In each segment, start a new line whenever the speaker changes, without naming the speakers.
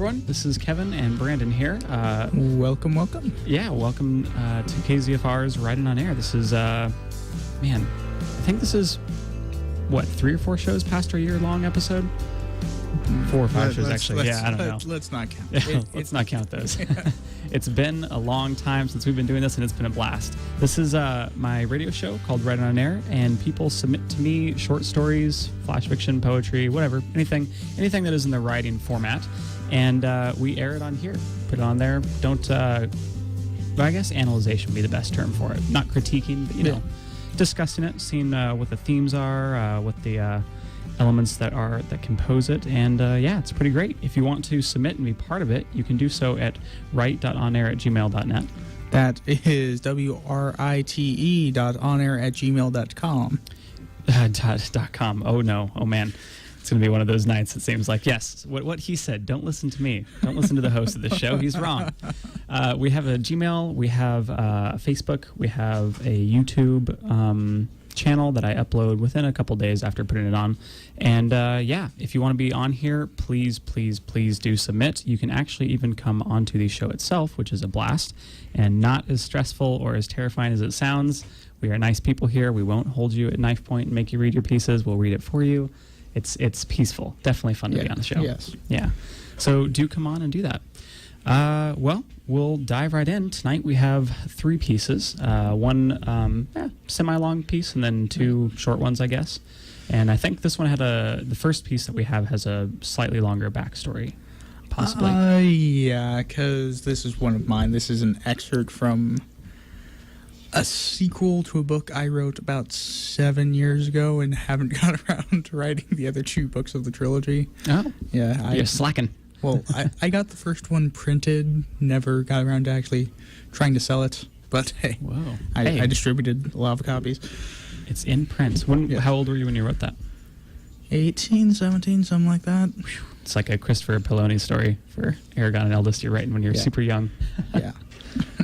everyone. This is Kevin and Branden here.
Welcome.
Yeah, welcome to KZFR's Riding on Air. This is, I think this is, 3 or 4 shows past our year-long episode? 4 or 5 shows, actually. I don't know.
Let's not count.
Let's not count those. It's been a long time since we've been doing this, and it's been a blast. This is my radio show called Riding on Air, and people submit to me short stories, flash fiction, poetry, whatever, anything that is in the writing format, and we air it on here, put it on there. Don't, I guess analyzation would be the best term for it. Not critiquing, but, discussing it, seeing what the themes are, what the elements that compose it, and it's pretty great. If you want to submit and be part of it, you can do so at write.onair@gmail.net.
That is WRITE.onair@gmail.com.
.com. Oh no. Oh man. It's going to be one of those nights, it seems like. Yes, what he said. Don't listen to me. Don't listen to the host of the show. He's wrong. We have a Gmail. We have a Facebook. We have a YouTube channel that I upload within a couple days after putting it on. And if you want to be on here, please do submit. You can actually even come onto the show itself, which is a blast and not as stressful or as terrifying as it sounds. We are nice people here. We won't hold you at knife point and make you read your pieces. We'll read it for you. It's peaceful. Definitely fun to be on the show.
Yes.
Yeah. So do come on and do that. We'll dive right in. Tonight we have 3 pieces. One semi-long piece and then 2 short ones, I guess. And I think this one had the first piece that we have has a slightly longer backstory, possibly.
Because this is one of mine. This is an excerpt from a sequel to a book I wrote about 7 years ago and haven't got around to writing the other 2 books of the trilogy.
Oh.
Yeah.
You're slacking.
Well, I got the first one printed, never got around to actually trying to sell it. But hey, I distributed a lot of copies.
It's in print. How old were you when you wrote that?
18, 17, something like that.
It's like a Christopher Poloni story for Aragon and Eldest you're writing when you're super young.
Yeah.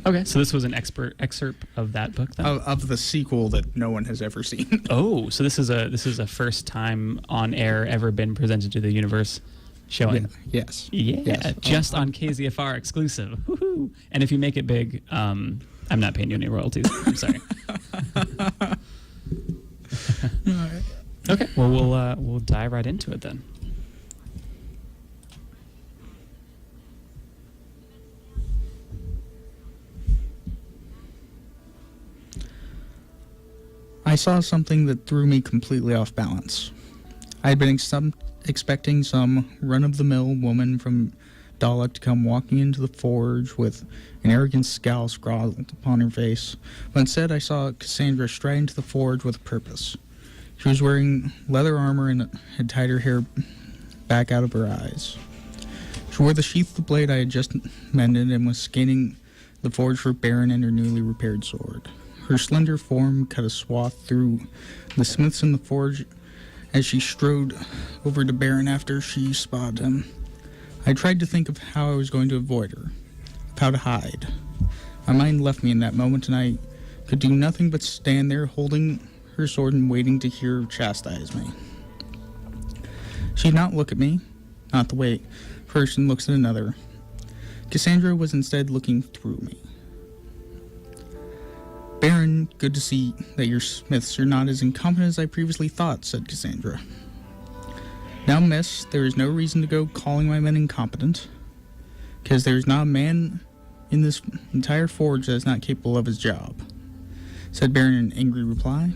Okay, so this was an excerpt of that book, then?
Of the sequel that no one has ever seen.
Oh, so this is a first time on air ever been presented to the universe showing.
Yeah. Yes.
Yeah,
yes.
Just on KZFR exclusive. Woohoo! And if you make it big, I'm not paying you any royalties. I'm sorry.
All right.
Okay, well we'll dive right into it then.
I saw something that threw me completely off balance. I had been expecting some run-of-the-mill woman from Dalek to come walking into the forge with an arrogant scowl scrawled upon her face, but instead I saw Cassandra stride into the forge with a purpose. She was wearing leather armor and had tied her hair back out of her eyes. She wore the sheath of the blade I had just mended and was scanning the forge for Baron and her newly repaired sword. Her slender form cut a swath through the smiths in the forge as she strode over to Baron after she spotted him. I tried to think of how I was going to avoid her, of how to hide. My mind left me in that moment, and I could do nothing but stand there holding her sword and waiting to hear her chastise me. She did not look at me, not the way a person looks at another. Cassandra was instead looking through me. Baron, good to see that your smiths are not as incompetent as I previously thought, said Cassandra. Now, miss, there is no reason to go calling my men incompetent, because there is not a man in this entire forge that is not capable of his job, said Baron in angry reply.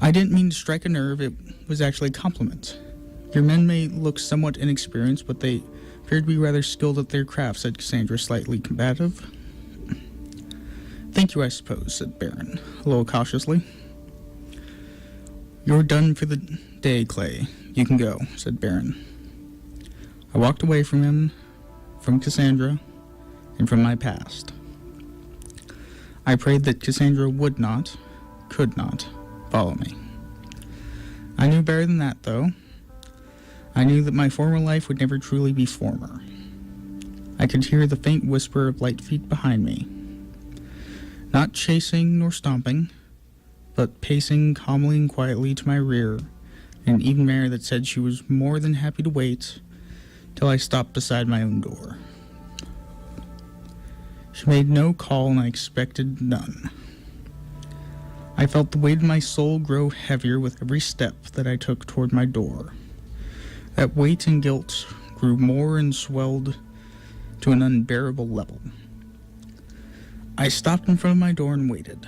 I didn't mean to strike a nerve, it was actually a compliment. Your men may look somewhat inexperienced, but they appear to be rather skilled at their craft, said Cassandra, slightly combative. Thank you, I suppose, said Baron, a little cautiously. You're done for the day, Clay. You can go, said Baron. I walked away from him, from Cassandra, and from my past. I prayed that Cassandra would not, could not, follow me. I knew better than that, though. I knew that my former life would never truly be former. I could hear the faint whisper of light feet behind me. Not chasing nor stomping, but pacing calmly and quietly to my rear, in an even manner that said she was more than happy to wait till I stopped beside my own door. She made no call, and I expected none. I felt the weight of my soul grow heavier with every step that I took toward my door. That weight and guilt grew more and swelled to an unbearable level. I stopped in front of my door and waited.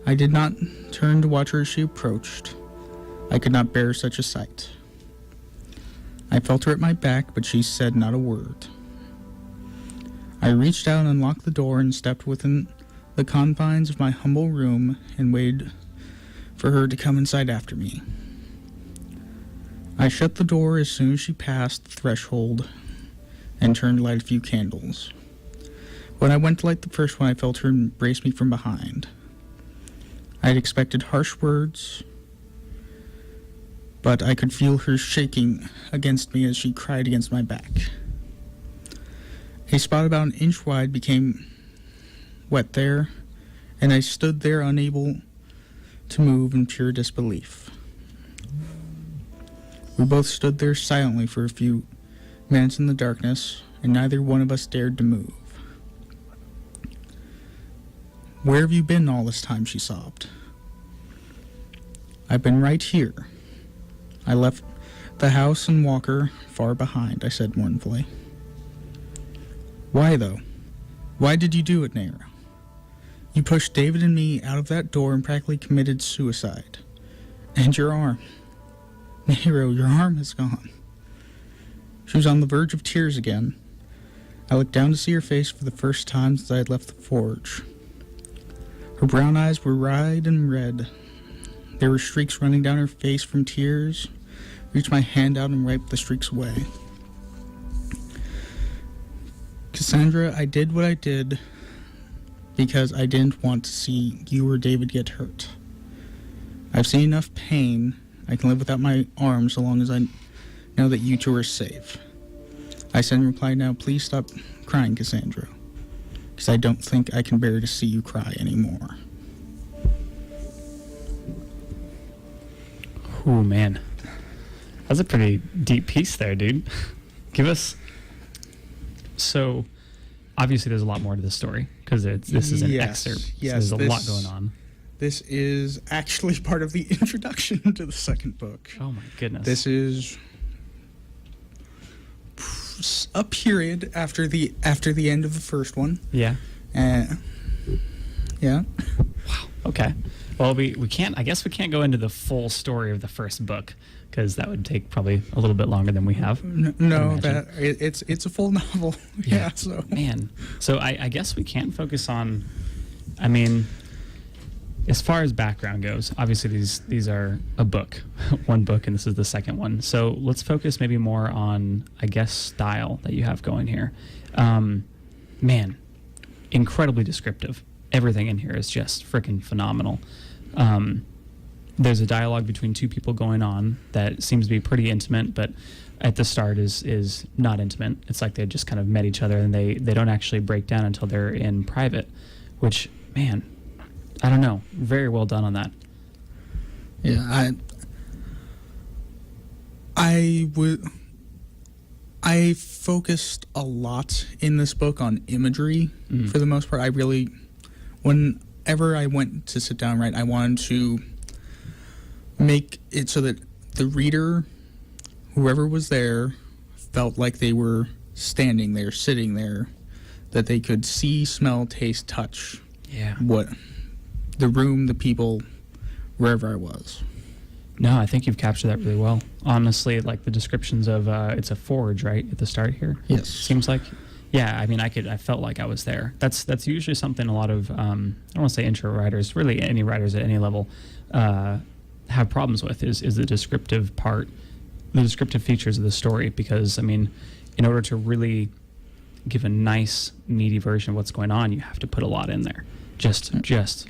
I did not turn to watch her as she approached. I could not bear such a sight. I felt her at my back, but she said not a word. I reached out and unlocked the door and stepped within the confines of my humble room and waited for her to come inside after me. I shut the door as soon as she passed the threshold and turned to light a few candles. When I went to light the first one, I felt her embrace me from behind. I had expected harsh words, but I could feel her shaking against me as she cried against my back. A spot about an inch wide became wet there, and I stood there unable to move in pure disbelief. We both stood there silently for a few minutes in the darkness, and neither one of us dared to move. "Where have you been all this time?" she sobbed. "I've been right here. I left the house and Walker far behind," I said mournfully. "Why, though? Why did you do it, Nara? You pushed David and me out of that door and practically committed suicide. And your arm. Nero, your arm is gone." She was on the verge of tears again. I looked down to see her face for the first time since I had left the forge. Her brown eyes were wide and red. There were streaks running down her face from tears. I reached my hand out and wiped the streaks away. "Cassandra, I did what I did because I didn't want to see you or David get hurt. I've seen enough pain. I can live without my arm so long as I know that you two are safe." I said in reply, "Now please stop crying, Cassandra, because I don't think I can bear to see you cry anymore."
Oh, man. That's a pretty deep piece there, dude. Give us... So, obviously there's a lot more to this story, because this is an excerpt.
Yes,
so there's a lot going on.
This is actually part of the introduction to the second book.
Oh, my goodness.
This is a period after the end of the first one.
Yeah.
Yeah.
Wow. Okay. Well, we can't. I guess we can't go into the full story of the first book because that would take probably a little bit longer than we have.
No, it's a full novel. Yeah. So
man. So I guess we can focus on. I mean, as far as background goes, obviously these are a book, one book, and this is the second one. So let's focus maybe more on, I guess, style that you have going here. Man, incredibly descriptive. Everything in here is just freaking phenomenal. There's a dialogue between two people going on that seems to be pretty intimate, but at the start is not intimate. It's like they just kind of met each other, and they don't actually break down until they're in private, which, man, I don't know. Very well done on that.
Yeah, I focused a lot in this book on imagery for the most part. Whenever I went to sit down and write, I wanted to make it so that the reader, whoever was there, felt like they were standing there, sitting there, that they could see, smell, taste, touch.
Yeah.
What the room, the people, wherever I was.
No, I think you've captured that really well. Honestly, like the descriptions of it's a forge, right, at the start here.
Yes.
Seems like. Yeah, I mean, I felt like I was there. That's usually something a lot of I don't want to say intro writers, really any writers at any level, have problems with is the descriptive part, the descriptive features of the story. Because I mean, in order to really give a nice, meaty version of what's going on, you have to put a lot in there. Just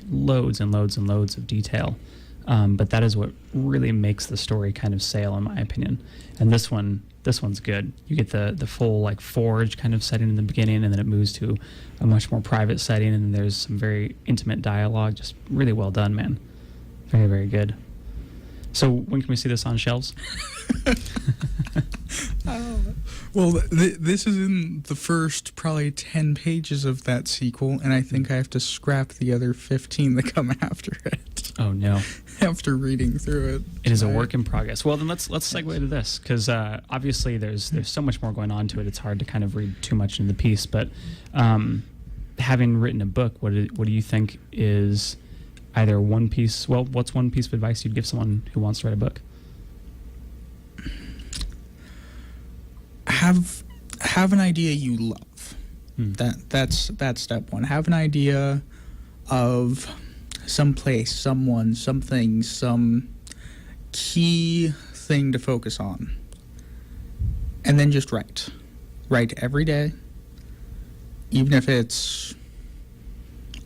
loads and loads and loads of detail. But that is what really makes the story kind of sail, in my opinion. And this one's good. You get the full like forge kind of setting in the beginning, and then it moves to a much more private setting, and there's some very intimate dialogue. Just really well done, man. Very, very good. So when can we see this on shelves?
Well, this is in the first probably 10 pages of that sequel, and I think I have to scrap the other 15 that come after it.
Oh no!
After reading through it,
It is a work in progress. Well, then let's segue to this, because obviously there's so much more going on to it. It's hard to kind of read too much into the piece. But having written a book, what do you think is either one piece? Well, what's one piece of advice you'd give someone who wants to write a book?
Have an idea you love. That's step one. Have an idea of some place, someone, something, some key thing to focus on, and then just write. Write every day, even if it's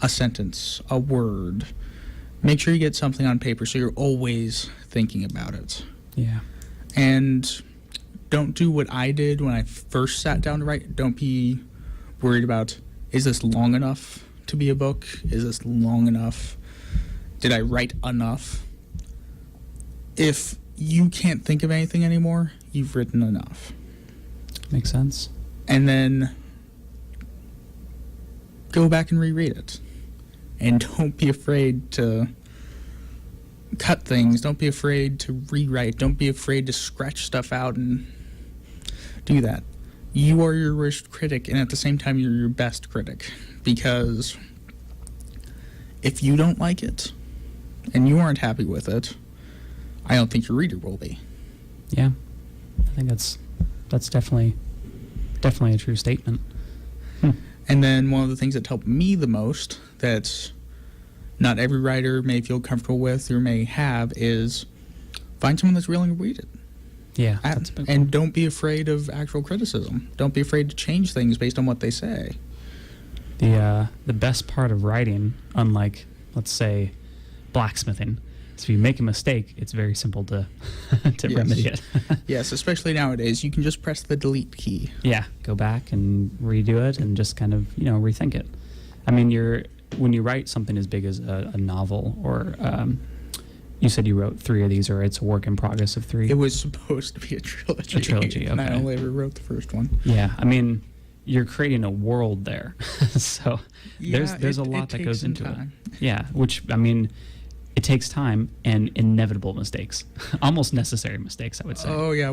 a sentence, a word. Make sure you get something on paper so you're always thinking about it.
Yeah.
And don't do what I did when I first sat down to write. Don't be worried about, is this long enough to be a book? Is this long enough? Did I write enough? If you can't think of anything anymore, you've written enough.
Makes sense.
And then go back and reread it. And don't be afraid to cut things. Don't be afraid to rewrite. Don't be afraid to scratch stuff out and do that. You are your worst critic, and at the same time, you're your best critic. Because if you don't like it, and you aren't happy with it, I don't think your reader will be.
Yeah, I think that's definitely a true statement.
And then one of the things that helped me the most, that not every writer may feel comfortable with or may have, is find someone that's willing to read it.
Yeah, that's a big one.
And don't be afraid of actual criticism. Don't be afraid to change things based on what they say.
The best part of writing, unlike, let's say, blacksmithing, is if you make a mistake, it's very simple to remedy it.
Yes, especially nowadays. You can just press the delete key.
Yeah, go back and redo it and just kind of, rethink it. I mean, when you write something as big as a novel, or you said you wrote 3 of these, or it's a work in progress of 3?
It was supposed to be a trilogy.
A trilogy, okay.
And I only ever wrote the first one.
Yeah, I mean, you're creating a world there. So there's a lot that goes into it. Yeah, which, I mean, it takes time and inevitable mistakes. Almost necessary mistakes, I would say.
Oh, yeah,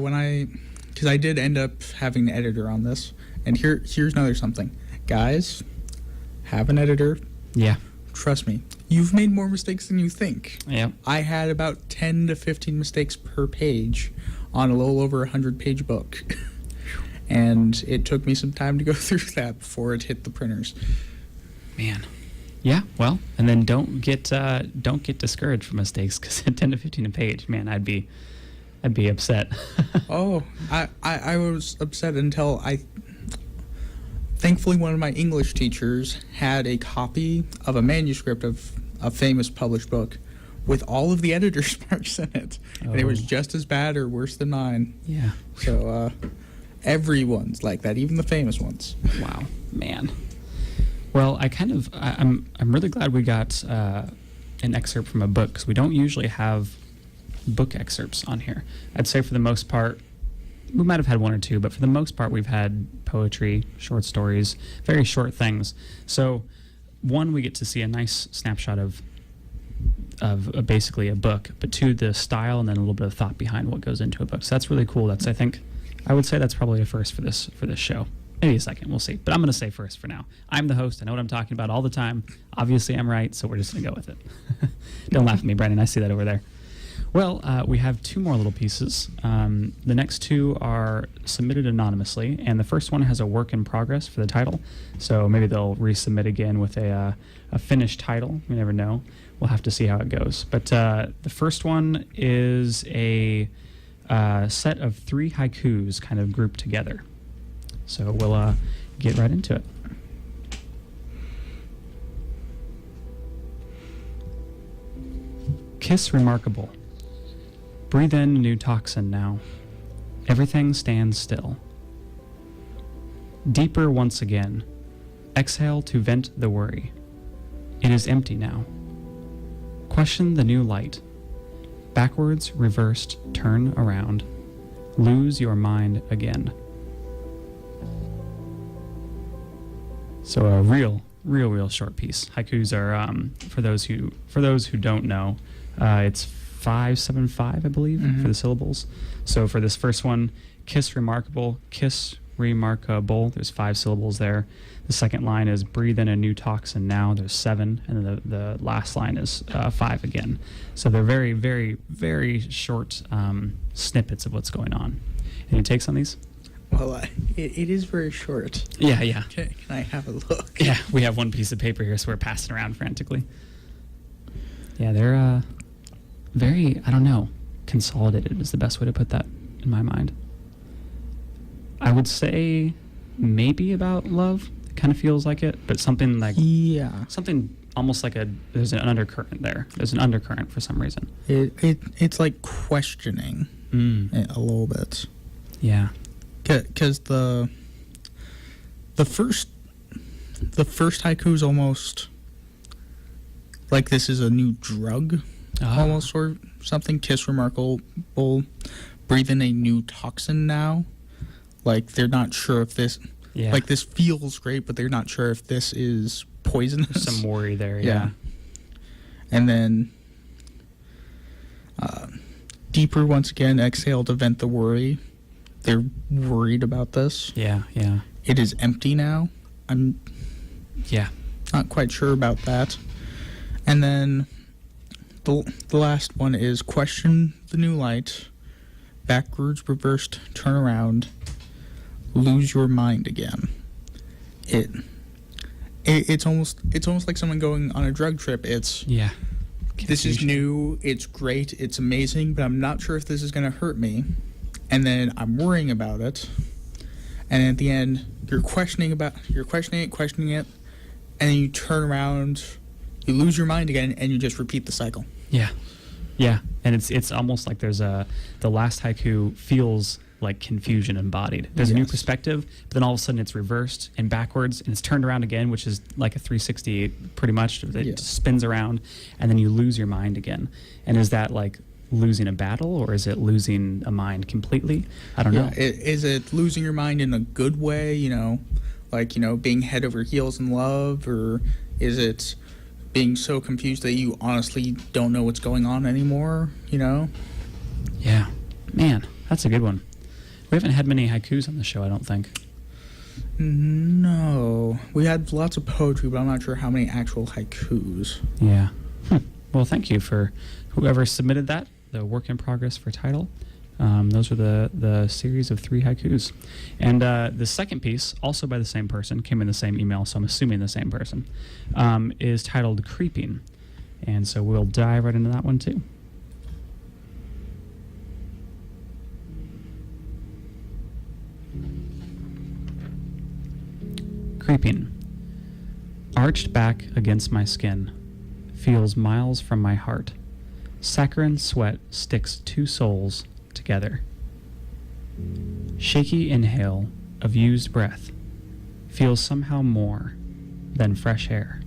because I did end up having an editor on this. And here's another something. Guys, have an editor.
Yeah.
Trust me, you've made more mistakes than you think.
Yeah.
I had about 10 to 15 mistakes per page on a little over 100-page book. And it took me some time to go through that before it hit the printers.
Man. Yeah, well, and then don't get discouraged from mistakes, because at 10 to 15 a page, man, I'd be upset.
Oh, I was upset until thankfully, one of my English teachers had a copy of a manuscript of a famous published book with all of the editor's marks in it.
Oh.
And it was just as bad or worse than mine.
Yeah.
So everyone's like that, even the famous ones.
Wow, man. Well, I'm really glad we got an excerpt from a book, because we don't usually have book excerpts on here. I'd say for the most part, we might have had 1 or 2, but for the most part, we've had poetry, short stories, very short things. So, 1, we get to see a nice snapshot of basically a book, but 2, the style, and then a little bit of thought behind what goes into a book. So that's really cool. I would say that's probably a first for this show. Maybe a second, we'll see. But I'm going to say first for now. I'm the host. I know what I'm talking about all the time. Obviously, I'm right, so we're just going to go with it. Don't laugh at me, Branden. I see that over there. Well, we have 2 more little pieces. The next 2 are submitted anonymously, and the first one has a work in progress for the title. So maybe they'll resubmit again with a finished title. We never know. We'll have to see how it goes. But the first one is a set of 3 haikus kind of grouped together. So we'll get right into it. Kiss remarkable. Breathe in a new toxin now. Everything stands still. Deeper once again. Exhale to vent the worry. It is empty now. Question the new light. Backwards, reversed, turn around. Lose your mind again. So a real short piece. Haikus are for those who don't know, it's 575, I believe, for the syllables. So for this first one, kiss remarkable, there's 5 syllables there. The second line is breathe in a new toxin now, there's 7, and then the last line is 5 again. So they're very, very, very short snippets of what's going on. Any takes on these?
Well, it is very short.
Yeah.
Can I have a look?
Yeah, we have one piece of paper here, so we're passing around frantically. Yeah, they're very, I don't know, consolidated is the best way to put that in my mind. I would say maybe about love. It kind of feels like it, but something like...
Yeah.
Something almost like there's an undercurrent there. There's an undercurrent for some reason.
It's like questioning it a little bit.
Yeah.
Because the first haiku is almost like this is a new drug, almost, or something. Kiss remarkable, breathe in a new toxin now. Like they're not sure if this, like this feels great, but they're not sure if this is poisonous.
There's some worry there, yeah.
And then deeper once again, exhale to vent the worry. They're worried about this.
Yeah.
It is empty now. I'm not quite sure about that. And then the last one is question the new light, backwards, reversed, turn around, lose your mind again. It's almost like someone going on a drug trip. It's this is new, it's great, it's amazing, but I'm not sure if this is going to hurt me. And then I'm worrying about it. And at the end, you're questioning it, and then you turn around, you lose your mind again, and you just repeat the cycle.
Yeah. And it's almost like there's the last haiku feels like confusion embodied. There's a new perspective, but then all of a sudden it's reversed and backwards, and it's turned around again, which is like a 360 pretty much. It just spins around, and then you lose your mind again. And is that like losing a battle, or is it losing a mind completely? I don't know.
Is it losing your mind in a good way, like, being head over heels in love, or is it being so confused that you honestly don't know what's going on anymore,
Yeah. Man, that's a good one. We haven't had many haikus on the show, I don't think.
No. We had lots of poetry, but I'm not sure how many actual haikus.
Yeah. Well, thank you for whoever submitted that. The work in progress for title. Those are the series of 3 haikus. And the second piece, also by the same person, came in the same email, so I'm assuming the same person, is titled Creeping. And so we'll dive right into that one too. Creeping. Arched back against my skin, feels miles from my heart. Saccharine sweat sticks 2 souls together. Shaky inhale of used breath feels somehow more than fresh air.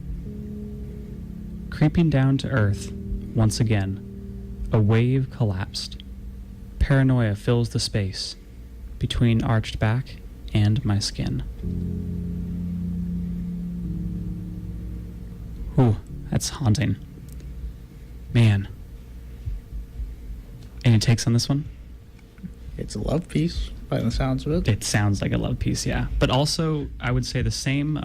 Creeping down to earth once again, a wave collapsed. Paranoia fills the space between arched back and my skin. Ooh, that's haunting. Man. Any takes on this one?
It's a love piece, by the sounds of it.
It sounds like a love piece, yeah. But also, I would say the same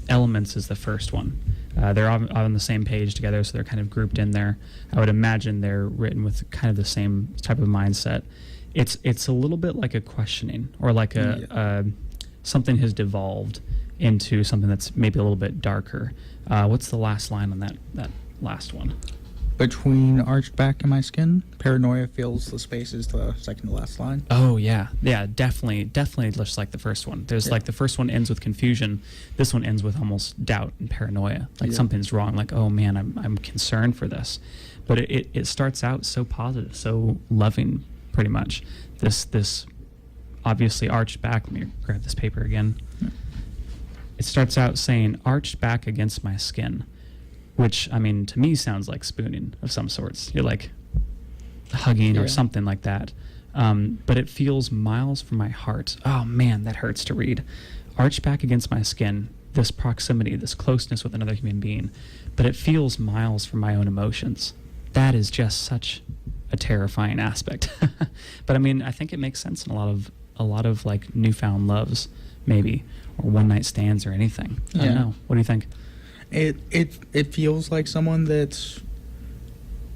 elements as the first one. They're on the same page together, so they're kind of grouped in there. I would imagine they're written with kind of the same type of mindset. It's a little bit like a questioning, or like something has devolved into something that's maybe a little bit darker. What's the last line on that last one?
Between arched back and my skin, paranoia fills the spaces, the second to last line.
Oh, yeah, definitely just like the first one. There's like the first one ends with confusion. This one ends with almost doubt and paranoia. Like something's wrong. Like, oh man, I'm concerned for this. But it starts out so positive, so loving, pretty much. This obviously arched back. Let me grab this paper again. It starts out saying, arched back against my skin. which, I mean, to me sounds like spooning of some sorts. You're like hugging or something like that. But it feels miles from my heart. Oh man, that hurts to read. Arched back against my skin, this proximity, this closeness with another human being, but it feels miles from my own emotions. That is just such a terrifying aspect. But I mean, I think it makes sense in a lot of like newfound loves, maybe, or one night stands or anything. I don't know. What do you think?
It feels like someone that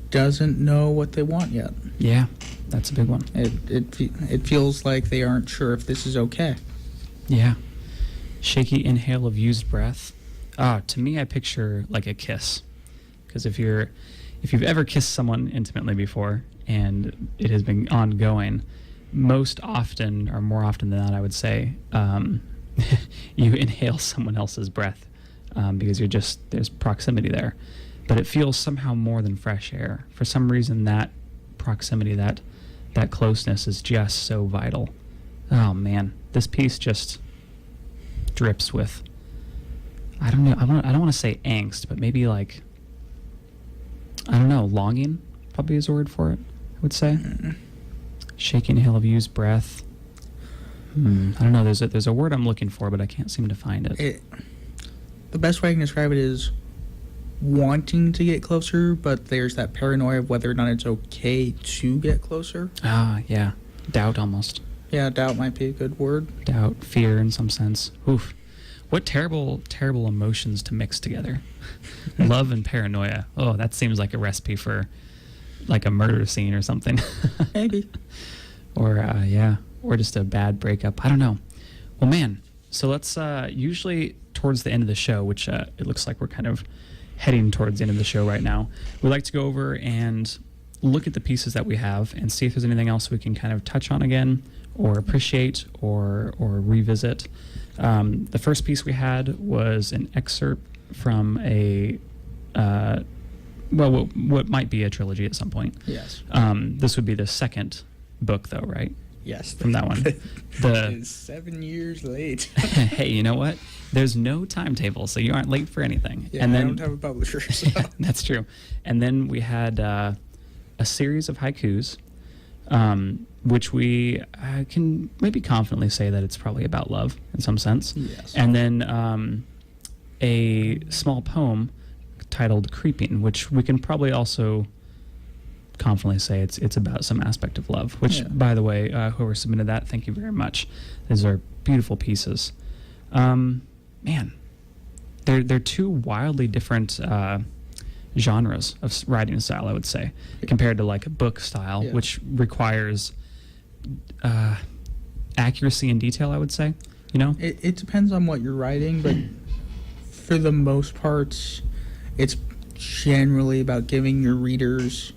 doesn't know what they want yet.
Yeah, that's a big one.
It feels like they aren't sure if this is okay.
Yeah. Shaky inhale of used breath. To me, I picture like a kiss, because if you've ever kissed someone intimately before and it has been ongoing, most often, or more often than not, I would say, you inhale someone else's breath because there's proximity there. But it feels somehow more than fresh air. For some reason, that proximity, that closeness is just so vital. Oh man, this piece just drips with, I don't know, I don't want to say angst, but maybe like, I don't know, longing probably is a word for it, I would say. Shaking inhale of used breath. I don't know, there's a word I'm looking for, but I can't seem to find it.
The best way I can describe it is wanting to get closer, but there's that paranoia of whether or not it's okay to get closer.
Yeah. Doubt almost.
Yeah, doubt might be a good word.
Doubt, fear in some sense. Oof. What terrible, terrible emotions to mix together. Love and paranoia. Oh, that seems like a recipe for like a murder scene or something.
Maybe.
Or just a bad breakup. I don't know. Well, man, so let's usually towards the end of the show, which it looks like we're kind of heading towards the end of the show right now, we like to go over and look at the pieces that we have and see if there's anything else we can kind of touch on again or appreciate or revisit. The first piece we had was an excerpt from what might be a trilogy at some point.
Yes.
This would be the second book, though, right?
Yes.
From that one.
It's 7 years late.
Hey, you know what? There's no timetable, so you aren't late for anything.
Yeah,
and then,
I don't have a publisher. So.
That's true. And then we had a series of haikus, which we can maybe confidently say that it's probably about love in some sense.
Yes.
And then a small poem titled Creeping, which we can probably also confidently say it's about some aspect of love, which, by the way, whoever submitted that, thank you very much. Those are beautiful pieces. Man, they're two wildly different genres of writing style, I would say, compared to like a book style, which requires accuracy and detail, I would say. You know,
it depends on what you're writing, but for the most part, it's generally about giving your readers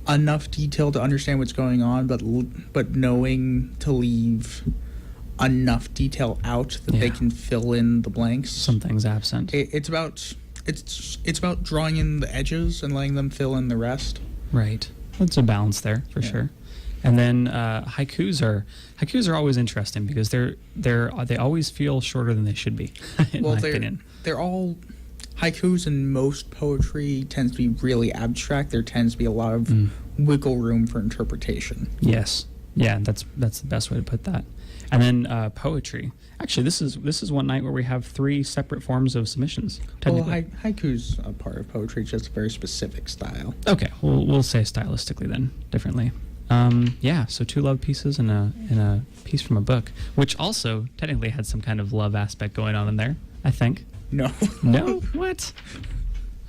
enough detail to understand what's going on, but knowing to leave enough detail out that they can fill in the blanks.
Something's absent.
It's about drawing in the edges and letting them fill in the rest.
Right. That's a balance there for sure. And then haikus are always interesting because they always feel shorter than they should be. In my opinion,
they're all haikus, and most poetry tends to be really abstract. There tends to be a lot of wiggle room for interpretation.
Yes. Yeah, that's the best way to put that. And then poetry. Actually, this is one night where we have 3 separate forms of submissions.
Well, haiku's a part of poetry, just a very specific style.
Okay, we'll say stylistically then differently. So 2 love pieces and a piece from a book, which also technically had some kind of love aspect going on in there, I think.
No.
No? What?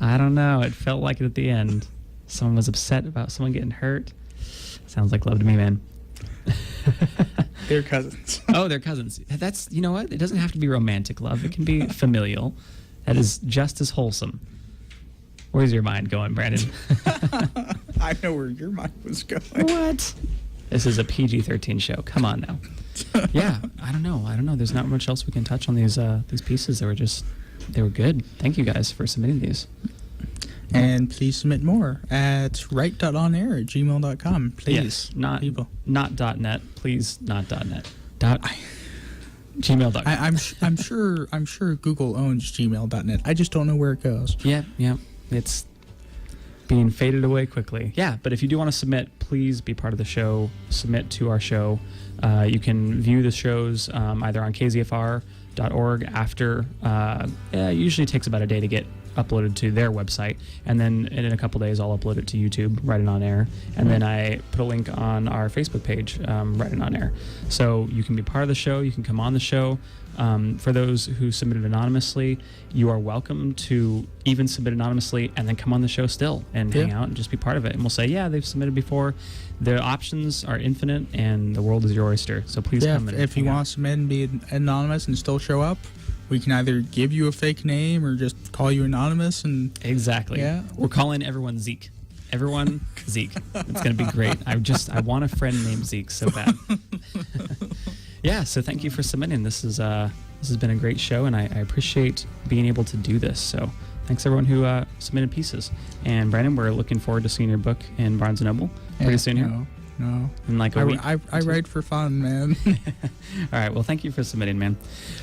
I don't know. It felt like it at the end. Someone was upset about someone getting hurt. Sounds like love to me, man.
They're cousins.
Oh, they're cousins. That's, you know what? It doesn't have to be romantic love. It can be familial. That is just as wholesome. Where's your mind going, Branden?
I know where your mind was going.
What? This is a PG-13 show. Come on now. Yeah, I don't know. There's not much else we can touch on these pieces. They were good. Thank you guys for submitting these.
And please submit more at write.onair@gmail.com. Please.
Yes, not .net. Please, not .net. Gmail.com.
I'm sure Google owns gmail.net. I just don't know where it goes.
Yeah. It's being faded away quickly. Yeah, but if you do want to submit, please be part of the show. Submit to our show. You can view the shows either on kzfr.org after. It usually takes about a day to get uploaded to their website, and then in a couple days I'll upload it to YouTube, Right On Air, and then I put a link on our Facebook page, Right On Air. So you can be part of the show. You can come on the show. For those who submitted anonymously, you are welcome to even submit anonymously and then come on the show still and hang out and just be part of it. And we'll say, yeah, they've submitted before. The options are infinite, and the world is your oyster. So please come and
if you want to submit and be anonymous and still show up, we can either give you a fake name or just call you anonymous. And
exactly. Yeah. We're calling everyone Zeke. Everyone Zeke. It's going to be great. I want a friend named Zeke so bad. Yeah, so thank you for submitting. This has been a great show, and I appreciate being able to do this. So thanks everyone who submitted pieces. And Branden, we're looking forward to seeing your book in Barnes & Noble pretty soon here.
No.
In like a week.
I write for fun, man.
All right, well, thank you for submitting, man.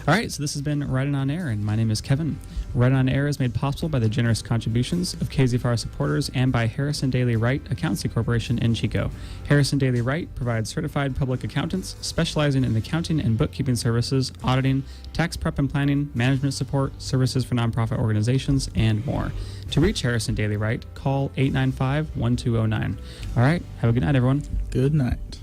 All right, so this has been Right On Air, and my name is Kevin. Right On Air is made possible by the generous contributions of KZFR supporters and by Harrison Daily Wright Accountancy Corporation in Chico. Harrison Daily Wright provides certified public accountants specializing in accounting and bookkeeping services, auditing, tax prep and planning, management support, services for nonprofit organizations, and more. To reach Harrison Daily Wright, call 895-1209. All right, have a good night, everyone.
Good night.